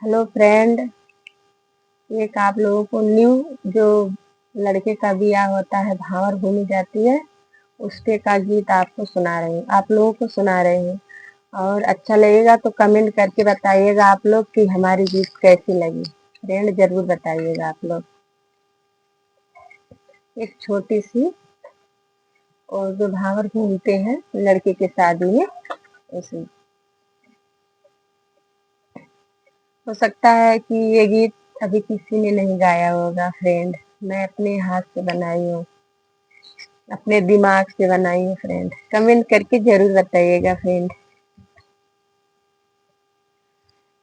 Hello friend, एक आप लोगों को न्यू जो लड़के का ब्याह होता है, भावर भूमि जाती है, उसके का गीत आपको सुना रहे हैं, आप लोगों को सुना रहे हैं। और अच्छा लगेगा तो कमेंट करके बताइएगा आप लोग कि हमारी गीत कैसी लगी। फ्रेंड जरूर बताइएगा आप लोग। एक छोटी सी और जो भावर घूमते हैं लड़के की शादी में, उसमें हो सकता है कि ये गीत अभी किसी ने नहीं गाया होगा। फ्रेंड, मैं अपने हाथ से बनाई हूँ, अपने दिमाग से बनाई हूँ। फ्रेंड कमेंट करके जरूर बताइएगा। फ्रेंड,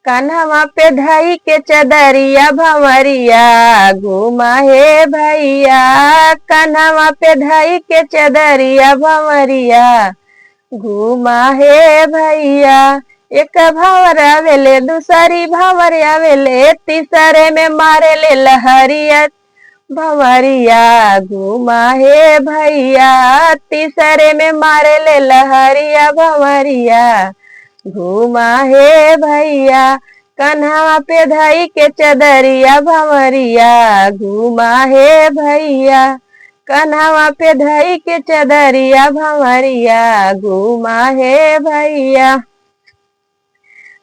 कान्हा पे धाई के चदरिया भंवरिया घूमा हे भैया, कान्हा पे धाई के चदरिया भंवरिया घूमा हे भैया। एक भंवरा वेले दूसरी भंवरिया वेले, तीसरे में मारे ले लहरिया भंवरिया घूमा हे भैया, तीसरे में मारे ले लहरिया भंवरिया घूमा हे भैया। कन्हवा पे धई के चदरिया भंवरिया घूमा हे भैया, कन्हवा पे धई के चदरिया भंवरिया घूमा हे भैया।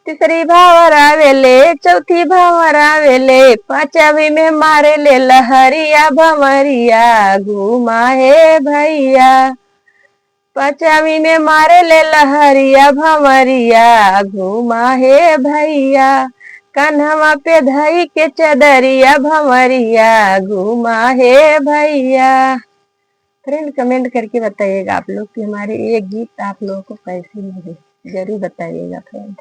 तीसरी भावरा वेले, चौथी भावरा वेले, पांचवी में मारे ले लहरिया भंवरिया घूमा हे भैया, पांचवी में मारे ले लहरिया भंवरिया घूमा हे भैया। कन्हवा पे धई के चदरिया भंवरिया घूमा हे भैया। फ्रेंड कमेंट करके बताइएगा आप लोग कि हमारे ये गीत आप लोगों को कैसी लगी, जरूर बताइएगा फ्रेंड।